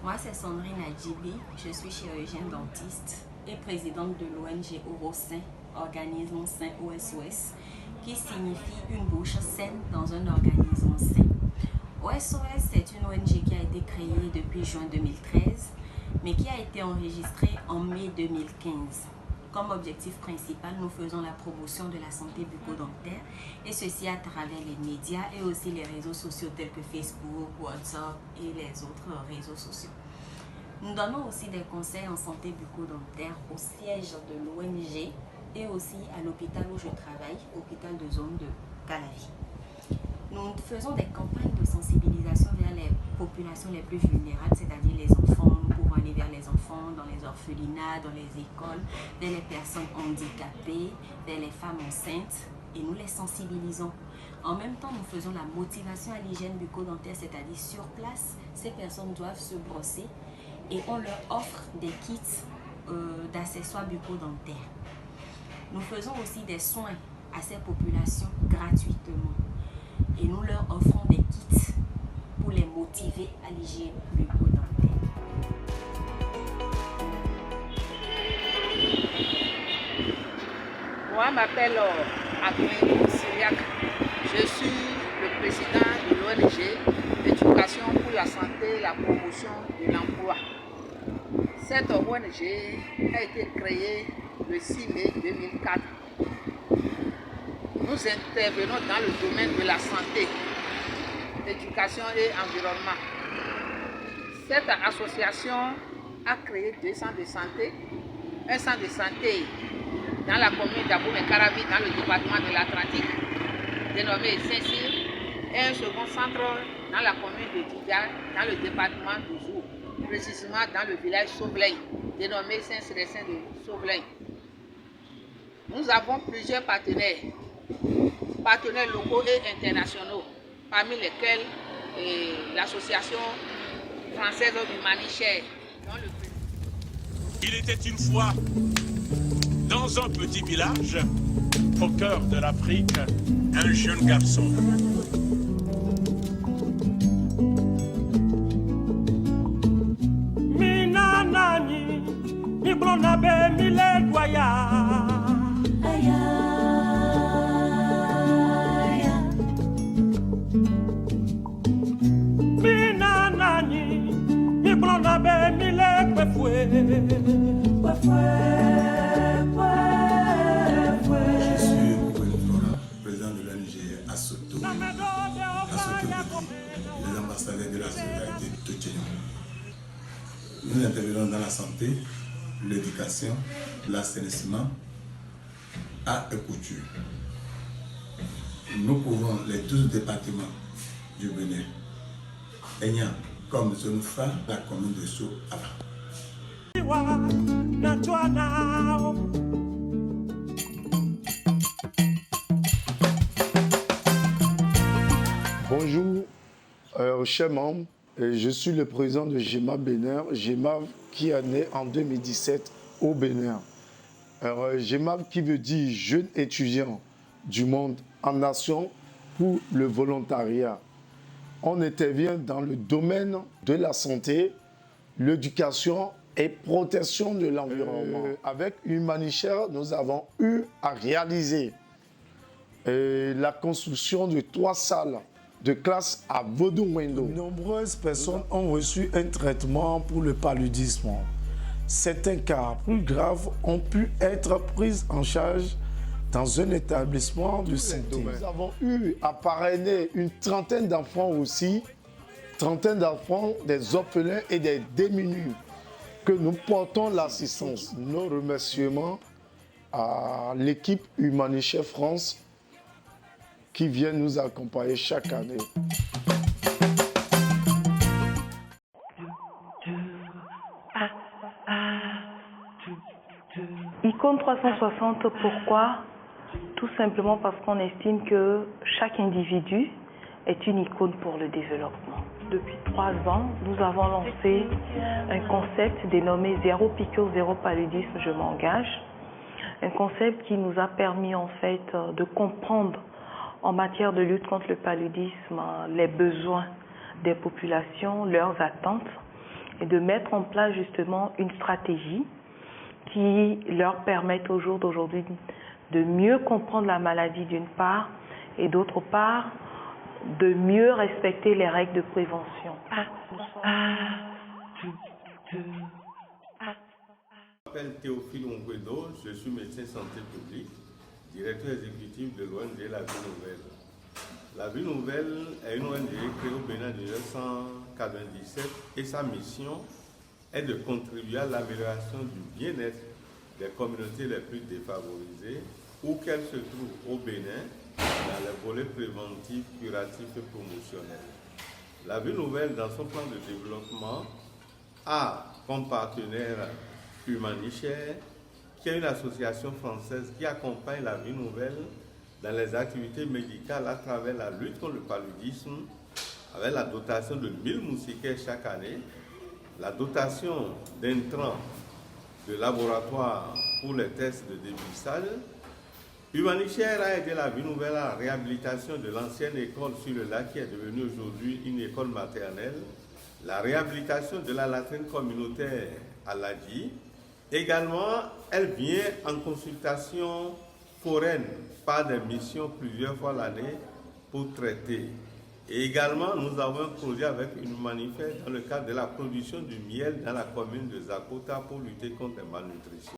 Moi, c'est Sandrine Adjibi, je suis chirurgienne dentiste et présidente de l'ONG Orosain, organisme sain OSOS, qui signifie une bouche saine dans un organisme sain. OSOS est une ONG qui a été créée depuis juin 2013, mais qui a été enregistrée en mai 2015. Comme objectif principal, nous faisons la promotion de la santé bucco-dentaire et ceci à travers les médias et aussi les réseaux sociaux tels que Facebook, WhatsApp et les autres réseaux sociaux. Nous donnons aussi des conseils en santé bucco-dentaire au siège de l'ONG et aussi à l'hôpital où je travaille, hôpital de zone de Calavi. Nous faisons des campagnes de sensibilisation vers les populations les plus vulnérables, c'est-à-dire les enfants. Nous pouvons aller vers les enfants dans les orphelinats, dans les écoles, vers les personnes handicapées, vers les femmes enceintes et nous les sensibilisons. En même temps, nous faisons la motivation à l'hygiène bucco-dentaire, c'est-à-dire sur place, ces personnes doivent se brosser et on leur offre des kits d'accessoires bucco-dentaires. Nous faisons aussi des soins à ces populations gratuitement. Et nous leur offrons des kits pour les motiver à l'hygiène bucco-dentaire. Moi, je m'appelle Akoui Syriac. Je suis le président de l'ONG Éducation pour la santé et la promotion de l'emploi. Cette ONG a été créée le 6 mai 2004. Nous intervenons dans le domaine de la santé, éducation et environnement. Cette association a créé 2 centres de santé. Un centre de santé dans la commune d'Abomey-Caravi, dans le département de l'Atlantique, dénommé Saint-Cyr, et un second centre dans la commune de Didia, dans le département du Zou, précisément dans le village Sauvelin, dénommé Saint-Célestin de Sauvelin. Nous avons plusieurs partenaires locaux et internationaux, parmi lesquels l'association française du Manichère. Il était une fois, dans un petit village, au cœur de l'Afrique, un jeune garçon. Minanani, Ibronabe, Miledoya. Je suis Gouvernement Flora, président de l'ONG Asoto, les ambassadeurs de la solidarité Totchignon. Nous intervenons dans la santé, l'éducation, l'assainissement, art et couture. Nous couvrons les 12 départements du Bénin, ayant comme zone phare la commune de Sou-Aba. Bonjour, chers membres. Je suis le président de GEMA Bénin. GEMA qui est né en 2017 au Bénin. GEMA qui veut dire Jeunes étudiants du monde en action pour le volontariat. On intervient dans le domaine de la santé, l'éducation et protection de l'environnement. Avec Humanichère, nous avons eu à réaliser la construction de 3 salles de classe à Vaudou-Wendo. De nombreuses personnes ont reçu un traitement pour le paludisme. Certains cas plus graves ont pu être pris en charge dans un établissement de santé. Nous avons eu à parrainer une trentaine d'enfants aussi, des orphelins et des démunis, que nous portons l'assistance. Nos remerciements à l'équipe Humanichère France qui vient nous accompagner chaque année. Icône 360, pourquoi? Tout simplement parce qu'on estime que chaque individu est une icône pour le développement. Depuis 3 ans, nous avons lancé un concept dénommé Zéro piqûre, zéro paludisme, je m'engage. Un concept qui nous a permis en fait de comprendre en matière de lutte contre le paludisme les besoins des populations, leurs attentes et de mettre en place justement une stratégie qui leur permette au jour d'aujourd'hui de mieux comprendre la maladie d'une part et d'autre part de mieux respecter les règles de prévention. Je m'appelle Théophile Ongwedo, je suis médecin santé publique, directeur exécutif de l'ONG La Vie Nouvelle. La Vie Nouvelle est une ONG créée au Bénin en 1997 et sa mission est de contribuer à l'amélioration du bien-être des communautés les plus défavorisées, où qu'elles se trouvent au Bénin, dans les volets préventifs, curatifs et promotionnels. La Vie Nouvelle, dans son plan de développement, a comme partenaire Humanichère, qui est une association française qui accompagne La Vie Nouvelle dans les activités médicales à travers la lutte contre le paludisme, avec la dotation de 1000 moustiquaires chaque année, la dotation d'intrants de laboratoire pour les tests de dépistage. Humanichère a aidé La Vie Nouvelle à la réhabilitation de l'ancienne école sur le lac qui est devenue aujourd'hui une école maternelle, la réhabilitation de la latrine communautaire à Ladji. Également, elle vient en consultation foraine par des missions plusieurs fois l'année pour traiter. Et également, nous avons un projet avec une manifeste dans le cadre de la production du miel dans la commune de Zakota pour lutter contre la malnutrition.